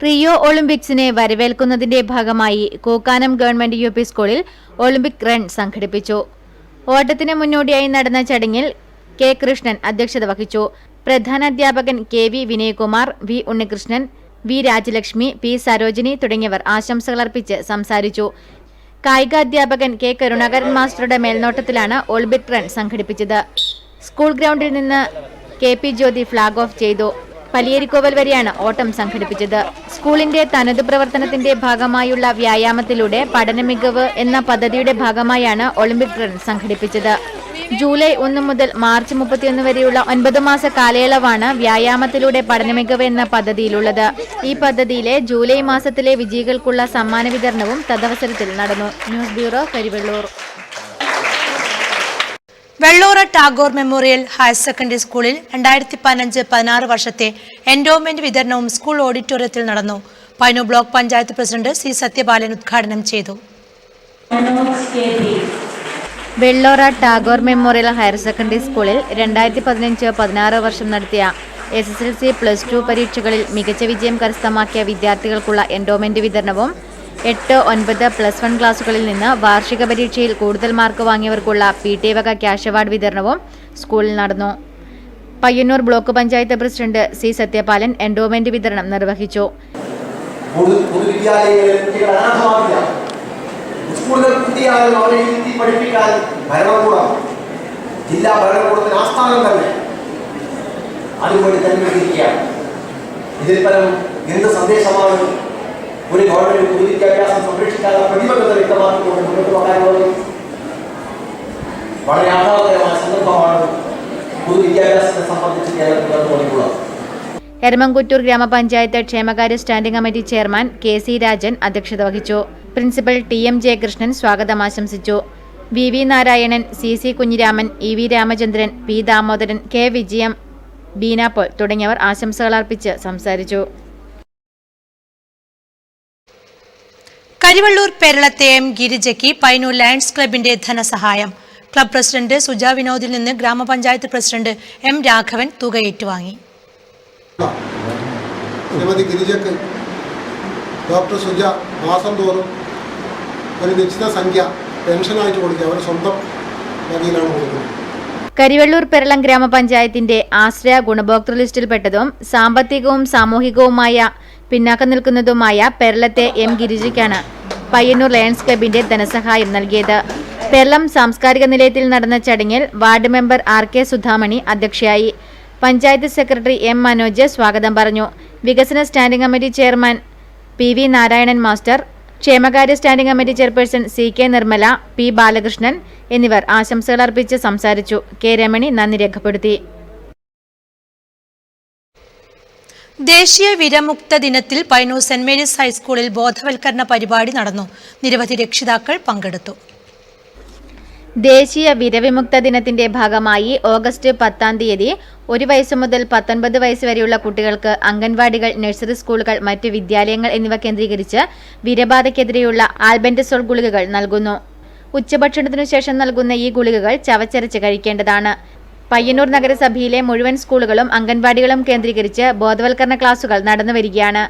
റിയോ ഒളിമ്പിക്സിനെ വരവേൽക്കുന്നതിന്റെ ഭാഗമായി കൂക്കാനം ഗവൺമെന്റ് UP സ്കൂളിൽ ഒളിമ്പിക് റൺ സംഘടിപ്പിച്ചു. ഓട്ടത്തിന് മുന്നോടിയായി നടന്ന ചടങ്ങിൽ K. കൃഷ്ണൻ അധ്യക്ഷത വഹിച്ചു. പ്രധാനാധ്യാപകൻ KV Vinayakumar, V. Unnikrishnan, V. Rajalakshmi, P. Sarojini തുടങ്ങിയവർ ആശംസകൾ അർപ്പിച്ച് സംസാരിച്ചു. കായികാധ്യാപകൻ K. കരുണാകരൻ മാസ്റ്ററുടെ മേൽനോട്ടത്തിലാണ് ഒളിമ്പിക് റൺ സംഘടിപ്പിച്ചത്. സ്കൂൾ ഗ്രൗണ്ടിൽ നിന്ന് KP ജ്യോതി ഫ്ളാഗ് ഓഫ് ചെയ്തു. പലിയേരിക്കോവൽ വരെയാണ് ഓട്ടം സംഘടിപ്പിച്ചത്. സ്കൂളിന്റെ തനതു പ്രവർത്തനത്തിന്റെ ഭാഗമായുള്ള വ്യായാമത്തിലൂടെ പഠന മികവ് എന്ന പദ്ധതിയുടെ ഭാഗമായാണ് ഒളിമ്പിക് റൺ സംഘടിപ്പിച്ചത്. ജൂലൈ 1 മുതൽ മാർച്ച് 31 വരെയുള്ള 9 മാസ കാലയളവാണ് വ്യായാമത്തിലൂടെ പഠനമികവ് എന്ന പദ്ധതിയിലുള്ളത്. ഈ പദ്ധതിയിലെ ജൂലൈ മാസത്തിലെ വിജയികൾക്കുള്ള സമ്മാന വിതരണവും തദവസരത്തിൽ നടന്നു. News bureau, Karivellur. Vellur Tagore memorial higher secondary സ്കൂളിൽ 2015-16 വർഷത്തെ എൻഡോമെന്റ് വിതരണവും സ്കൂൾ ഓഡിറ്റോറിയത്തിൽ നടന്നു. Payyanur block panchayat president C Sathyapalan ഉദ്ഘാടനം ചെയ്തു. Vellora Tagore memorial higher secondary സ്കൂളിൽ 2015-16 വർഷം നടത്തിയ SSLC +2 പരീക്ഷകളിൽ മികച്ച വിജയം കരസ്ഥമാക്കിയ വിദ്യാർത്ഥികൾക്കുള്ള എൻഡോമെന്റ് വിതരണവും 8, 9, +1 ക്ലാസുകളിൽ നിന്ന് വാർഷിക പരീക്ഷയിൽ കൂടുതൽ മാർക്ക് വാങ്ങിയവർക്കുള്ള PTA വക ക്യാഷ് അവാർഡ് വിതരണവും സ്കൂളിൽ നടന്നു. Payyanur block panchayat president C Sathyapalan endowment വിതരണം നിർവഹിച്ചു. സ്കൂളുകൾ കുട്ടിയാലും അവരെ ഇരുത്തി പഠിപ്പിക്കാൻ ഭരണകൂടം, ജില്ലാ ഭരണകൂടത്തിന് ആസ്ഥാനം തന്നെ അതുകൊണ്ട് തെരഞ്ഞെടുത്തിരിക്കുകയാണ്. ഇതിൽ പരം എന്ത് സന്ദേശമാണ് ഒരു ഗവൺമെന്റ് പൊതുവിദ്യാഭ്യാസം സംരക്ഷിക്കാനുള്ള പ്രതിബദ്ധത വ്യക്തമാക്കിക്കൊണ്ട് മുന്നോട്ട് പോകാനുള്ളത്? വളരെ ആഹ്ലാദകരമായ സന്ദർഭമാണ് പൊതുവിദ്യാഭ്യാസത്തെ സംബന്ധിച്ച് കേരളത്തിൽ നടന്നുകൊണ്ടുള്ളത്. എരമംകുറ്റൂർ ഗ്രാമപഞ്ചായത്ത് ക്ഷേമകാര്യ standing committee chairman KC Rajan അധ്യക്ഷത വഹിച്ചു. പ്രിൻസിപ്പൽ TM ജയകൃഷ്ണൻ സ്വാഗതം ആശംസിച്ചു. VV Narayanan, CC Kunhiraman, EV Ramachandran, P Damodaran, K വിജയം, ബീന പോൾ തുടങ്ങിയവർ ആശംസകൾ അർപ്പിച്ച് സംസാരിച്ചു. കരിവള്ളൂർ പേരളത്തെ M ഗിരിജയ്ക്ക് പയ്യന്നൂർ ലയൺസ് ക്ലബിന്റെ ധനസഹായം. ക്ലബ് പ്രസിഡന്റ് സുജ വിനോദിൽ നിന്ന് ഗ്രാമപഞ്ചായത്ത് പ്രസിഡന്റ് M രാഘവൻ തുക ഏറ്റുവാങ്ങി. ശ്രീമതി ഗിരിജയ്ക്ക് ഡോക്ടർ സുജ മാസം തോറും ഒരു നിശ്ചിത സംഖ്യ പെൻഷനായിട്ട് കൊടുക്കുക, അവർ സ്വന്തം വകയിലാണ് കൊടുക്കുന്നത്. കരിവെള്ളൂർ പെരളം ഗ്രാമപഞ്ചായത്തിന്റെ ആശ്രയ ഗുണഭോക്തൃ ലിസ്റ്റിൽപ്പെട്ടതും സാമ്പത്തികവും സാമൂഹികവുമായ പിന്നാക്കം നിൽക്കുന്നതുമായ പെരളത്തെ M ഗിരിജയ്ക്കാണ് പയ്യന്നൂർ ലയൺസ് ക്ലബിന്റെ ധനസഹായം നൽകിയത്. പെരളം സാംസ്കാരിക നിലയത്തിൽ നടന്ന ചടങ്ങിൽ വാർഡ് മെമ്പർ RK സുധാമണി അധ്യക്ഷയായി. പഞ്ചായത്ത് സെക്രട്ടറി M മനോജ് സ്വാഗതം പറഞ്ഞു. വികസന standing committee chairman PV Narayanan master, ക്ഷേമകാര്യ standing committee chairperson CK Nirmala, P Balakrishnan എന്നിവർ ആശംസകൾ അർപ്പിച്ച് സംസാരിച്ചു. K രമണി നന്ദി രേഖപ്പെടുത്തി. ദേശീയ വിരമുക്ത ദിനത്തിൽ പയ്യന്നൂർ സെന്റ് മേരീസ് ഹൈസ്കൂളിൽ ബോധവൽക്കരണ പരിപാടി നടന്നു. നിരവധി രക്ഷിതാക്കൾ പങ്കെടുത്തു. ദേശീയ വിരവിമുക്ത ദിനത്തിന്റെ ഭാഗമായി ഓഗസ്റ്റ് 10-ാം തീയതി 1 വയസ്സ് മുതൽ 19 വയസ്സ് വരെയുള്ള കുട്ടികൾക്ക് അംഗൻവാടികൾ, നഴ്സറി സ്കൂളുകൾ, മറ്റ് വിദ്യാലയങ്ങൾ എന്നിവ കേന്ദ്രീകരിച്ച് വിരബാധയ്ക്കെതിരെയുള്ള ആൽബെൻഡസോൾ ഗുളികകൾ നൽകുന്നു. ഉച്ചഭക്ഷണത്തിനു ശേഷം നൽകുന്ന ഈ ഗുളികകൾ ചവച്ചരച്ച് കഴിക്കേണ്ടതാണ്. പയ്യന്നൂർ നഗരസഭയിലെ മുഴുവൻ സ്കൂളുകളും അംഗൻവാടികളും കേന്ദ്രീകരിച്ച് ബോധവൽക്കരണ ക്ലാസുകൾ നടന്നുവരികയാണ്.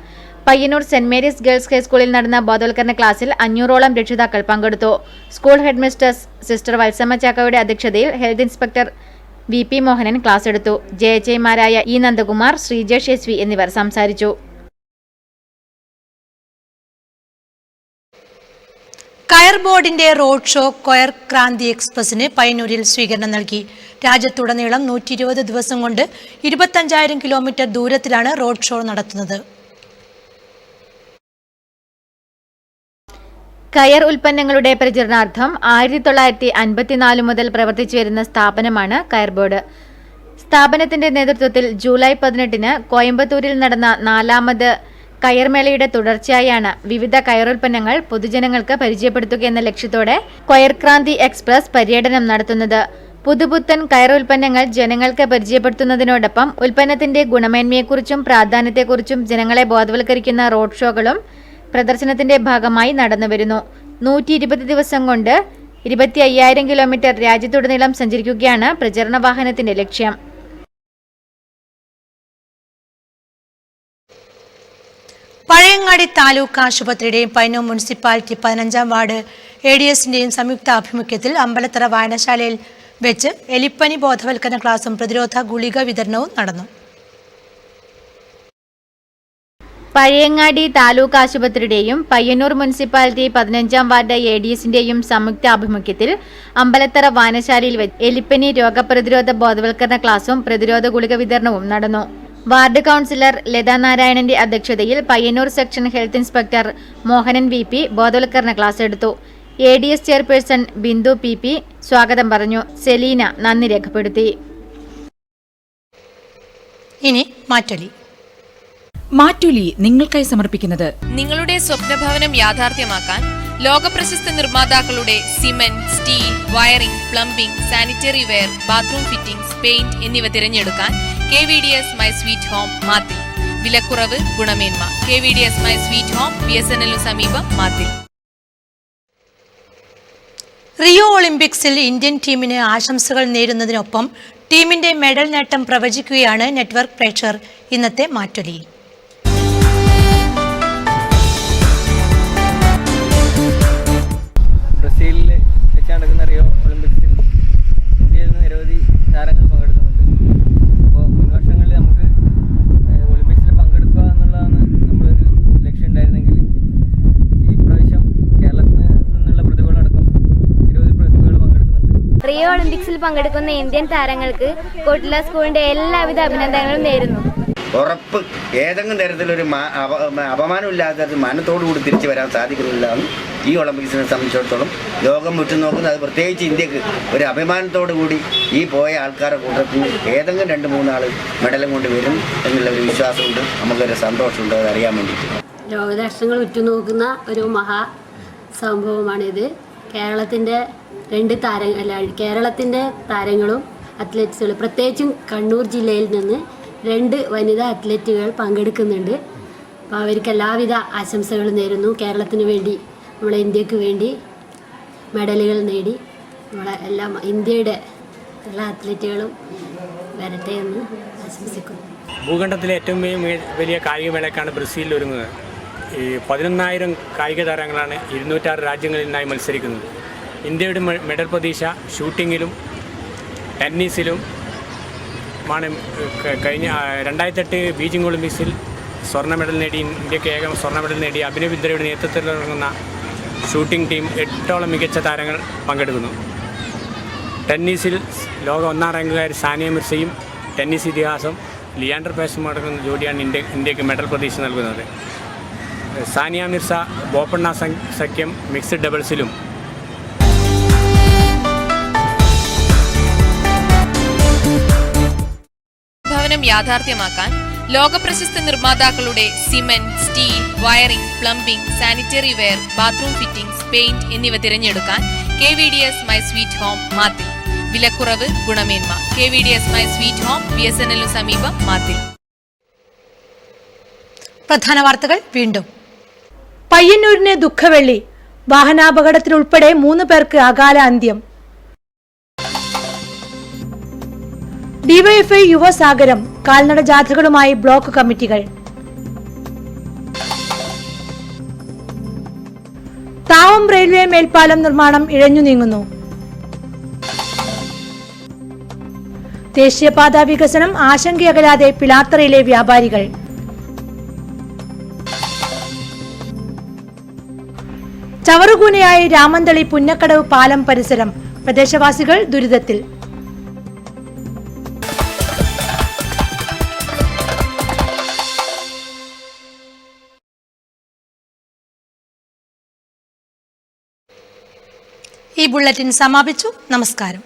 പയ്യന്നൂർ സെന്റ് മേരീസ് ഗേൾസ് ഹൈസ്കൂളിൽ നടന്ന ബോധവൽക്കരണ ക്ലാസ്സിൽ 500ഓളം രക്ഷിതാക്കൾ പങ്കെടുത്തു. സ്കൂൾ ഹെഡ്മിസ്ട്രസ് സിസ്റ്റർ വത്സമ്മ ചാക്കോയുടെ അധ്യക്ഷതയിൽ health inspector VP Mohanan class എടുത്തു. ജയജയമാരായ E നന്ദകുമാർ, ശ്രീജേഷ് SV എന്നിവർ സംസാരിച്ചു. കയർ ബോർഡിന്റെ റോഡ് ഷോ കൊയർ ക്രാന്തി എക്സ്പ്രസിന് പയ്യന്നൂരിൽ സ്വീകരണം നൽകി. രാജ്യത്തുടനീളം 120 ദിവസം കൊണ്ട് 25,000 കിലോമീറ്റർ ദൂരത്തിലാണ് റോഡ് ഷോ നടത്തുന്നത്. കയർ ഉൽപ്പന്നങ്ങളുടെ പ്രചരണാർത്ഥം 1954 മുതൽ പ്രവർത്തിച്ചു വരുന്ന സ്ഥാപനമാണ് കയർ ബോർഡ്. സ്ഥാപനത്തിന്റെ നേതൃത്വത്തിൽ ജൂലൈ 18-ന് കോയമ്പത്തൂരിൽ നടന്ന 4ാമത് കയർമേളയുടെ തുടർച്ചയായാണ് വിവിധ കയറുൽപ്പന്നങ്ങൾ പൊതുജനങ്ങൾക്ക് പരിചയപ്പെടുത്തുക എന്ന ലക്ഷ്യത്തോടെ കൊയർ ക്രാന്തി എക്സ്പ്രസ് പര്യടനം നടത്തുന്നത്. പുതുപുത്തൻ കയറുൽപ്പന്നങ്ങൾ ജനങ്ങൾക്ക് പരിചയപ്പെടുത്തുന്നതിനോടൊപ്പം ഉൽപ്പന്നത്തിന്റെ ഗുണമേന്മയെക്കുറിച്ചും പ്രാധാന്യത്തെക്കുറിച്ചും ജനങ്ങളെ ബോധവൽക്കരിക്കുന്ന റോഡ് ഷോകളും പ്രദർശനത്തിന്റെ ഭാഗമായി നടന്നുവരുന്നു. 120 ദിവസം കൊണ്ട് 25,000 കിലോമീറ്റർ രാജ്യത്തുടനീളം സഞ്ചരിക്കുകയാണ് പ്രചരണ വാഹനത്തിന്റെ ലക്ഷ്യം. പഴയങ്ങാടി താലൂക്ക് ആശുപത്രിയുടെയും പയ്യന്നൂർ മുനിസിപ്പാലിറ്റി 15-ാം വാർഡ് ADSന്റെയും സംയുക്ത ആഭിമുഖ്യത്തിൽ അമ്പലത്തറ വായനശാലയിൽ വെച്ച് എലിപ്പനി ബോധവൽക്കരണ ക്ലാസും പ്രതിരോധ ഗുളിക വിതരണവും നടന്നു. പഴയങ്ങാടി താലൂക്ക് ആശുപത്രിയുടെയും പയ്യന്നൂർ മുനിസിപ്പാലിറ്റി 15-ാം വാർഡ് ADSന്റെയും സംയുക്ത ആഭിമുഖ്യത്തിൽ അമ്പലത്തറ വായനശാലയിൽ വെച്ച് എലിപ്പനി രോഗപ്രതിരോധ ബോധവൽക്കരണ ക്ലാസും പ്രതിരോധ ഗുളിക വിതരണവും നടന്നു. വാർഡ് കൗൺസിലർ ലതാ നാരായണന്റെ അധ്യക്ഷതയിൽ Payyanur section health inspector Mohanan VP ബോധവൽക്കരണ ക്ലാസ് എടുത്തു. ADS ചെയർപേഴ്സൺ ബിന്ദു PP സ്വാഗതം പറഞ്ഞു. സെലീന നന്ദി രേഖപ്പെടുത്തി. ഇനി മാറ്റൊലി. മാറ്റൊലി നിങ്ങൾക്കായി സമർപ്പിക്കുന്നത് നിങ്ങളുടെ സ്വപ്നഭവനം യാഥാർത്ഥ്യമാക്കാൻ ലോകപ്രശസ്ത നിർമ്മാതാക്കളുടെ cement, steel, wiring, plumbing, sanitary ware, bathroom fittings, paint എന്നിവ തിരഞ്ഞെടുക്കാൻ KVDS my sweet home Mathil. വിലക്കുറവ്, ഗുണമേന്മ. KVDS my sweet home, BSNL സമീപം, മാത്തിൽ. റിയോ ഒളിമ്പിക്സിൽ ഇന്ത്യൻ ടീമിന് ആശംസകൾ നേരുന്നതിനൊപ്പം ടീമിന്റെ മെഡൽ നേട്ടം പ്രവചിക്കുകയാണ് നെറ്റ്വർക്ക് പ്രേക്ഷകർ ഇന്നത്തെ മാറ്റൊലിയിൽ. ബ്രസീലിൽ വെച്ച് നടക്കുന്ന റിയോ ഒളിമ്പിക്സിൽ ഇന്ത്യയിൽ നിന്ന് നിരവധി താരങ്ങൾ പങ്കെടുക്കുന്നുണ്ട്. അപ്പോൾ മുൻവർഷങ്ങളിൽ നമുക്ക് ഒളിമ്പിക്സിൽ പങ്കെടുക്കുക എന്നുള്ളതാണ് നമ്മളൊരു ലക്ഷ്യം ഉണ്ടായിരുന്നെങ്കിൽ ഈ പ്രാവശ്യം കേരളത്തിൽ നിന്നുള്ള പ്രതിഭകളടക്കം നിരവധി പ്രതിഭകൾ പങ്കെടുക്കുന്നുണ്ട്. റിയോ ഒളിമ്പിക്സിൽ പങ്കെടുക്കുന്ന ഇന്ത്യൻ താരങ്ങൾക്ക് കോട്ടില സ്കൂളിന്റെ എല്ലാവിധ അഭിനന്ദനങ്ങളും നേരുന്നു. ഉറപ്പ് ഏതെങ്കിലും തരത്തിലൊരു അപമാനമില്ലാത്ത മാനത്തോടുകൂടി തിരിച്ചു വരാൻ സാധിക്കുന്നില്ലാണ് ഈ ഒളിമ്പിക്സിനെ സംബന്ധിച്ചിടത്തോളം ലോകം ഉറ്റുനോക്കുന്നത്. അത് പ്രത്യേകിച്ച് ഇന്ത്യക്ക് ഒരു അഭിമാനത്തോടു കൂടി ഈ പോയ ആൾക്കാരുടെ കൂട്ടത്തിൽ ഏതെങ്കിലും 2-3 ആൾ മെഡലും കൊണ്ട് വരും എന്നുള്ള ഒരു വിശ്വാസമുണ്ട്. നമുക്കൊരു സന്തോഷമുണ്ട് അത് അറിയാൻ വേണ്ടിയിട്ട്. ലോകരാഷ്ട്രങ്ങൾ ഉറ്റുനോക്കുന്ന ഒരു മഹാ സംഭവമാണിത്. കേരളത്തിൻ്റെ കേരളത്തിൻ്റെ താരങ്ങളും അത്ലറ്റ്സുകളും പ്രത്യേകിച്ചും കണ്ണൂർ ജില്ലയിൽ നിന്ന് 2 വനിതാ അത്ലറ്റുകൾ പങ്കെടുക്കുന്നുണ്ട്. അപ്പോൾ അവർക്ക് എല്ലാവിധ ആശംസകളും നേരുന്നു. കേരളത്തിന് വേണ്ടി, നമ്മളെ ഇന്ത്യക്ക് വേണ്ടി മെഡലുകൾ നേടി നമ്മളെ ഇന്ത്യയുടെ എല്ലാ അത്ലറ്റുകളും വരട്ടെ എന്ന് ആശംസിക്കുന്നു. ഭൂഖണ്ഡത്തിലെ ഏറ്റവും വലിയ കായികമേളയ്ക്കാണ് ബ്രസീലിൽ ഒരുങ്ങുന്നത്. 11,000 കായിക താരങ്ങളാണ് 206 രാജ്യങ്ങളിൽ നിന്നായി മത്സരിക്കുന്നത്. ഇന്ത്യയുടെ മെഡൽ പ്രതീക്ഷ ഷൂട്ടിങ്ങിലും ടെന്നീസിലും മാണ്. കഴിഞ്ഞ 2008 ബീജിംഗ് ഒളിമ്പിക്സിൽ സ്വർണ്ണ മെഡൽ നേടി ഇന്ത്യക്ക് ഏക സ്വർണ്ണ മെഡൽ നേടി അഭിനവ് ബിന്ദ്രയുടെ നേതൃത്വത്തിൽ ഇറങ്ങുന്ന ഷൂട്ടിംഗ് ടീം 8ഓളം മികച്ച താരങ്ങൾ പങ്കെടുക്കുന്നു. ടെന്നീസിൽ ലോക 1ാം റാങ്കുകാരി സാനിയ മിർസയും ടെന്നീസ് ഇതിഹാസം ലിയാൻഡർ പേസും അടങ്ങുന്ന ജോഡിയാണ് ഇന്ത്യക്ക് മെഡൽ പ്രതീക്ഷ നൽകുന്നത്. സാനിയ മിർസ ബോപ്പണ്ണ സഖ്യം മിക്സഡ് ഡബിൾസിലും ഭവനം യാഥാർത്ഥ്യമാക്കാൻ ലോകപ്രശസ്ത നിർമ്മാതാക്കളുടെ cement, steel, wiring, plumbing, sanitary ware, bathroom fittings, paint എന്നിവ തിരഞ്ഞെടുക്കാൻ KVDS my sweet home Mathil. വിലക്കുറവ്, ഗുണമേന്മ. KVDS my sweet home, BSNL സമീപം, മാത്തിൽ. പ്രധാന വാർത്തകൾ വീണ്ടും. പയ്യന്നൂരിന് ദുഃഖവെള്ളി. വാഹനാപകടത്തിലുൾപ്പെടെ 3 പേർക്ക് അകാല അന്ത്യം. DYFI യുവസാഗരം കാൽനട ജാഥകളുമായി ബ്ലോക്ക് കമ്മിറ്റികൾ. താവം റെയിൽവേ മേൽപ്പാലം നിർമ്മാണം ഇഴഞ്ഞു നീങ്ങുന്നു. ദേശീയപാതാ വികസനം ആശങ്കയകലാതെ പിലാത്തറയിലെ വ്യാപാരികൾ. ചവറുകൂനയായി രാമന്തളി പുന്നക്കടവ് പാലം പരിസരം. പ്രദേശവാസികൾ ദുരിതത്തിൽ. ഈ ബുള്ളറ്റിൻ സമാപിച്ചു. നമസ്കാരം.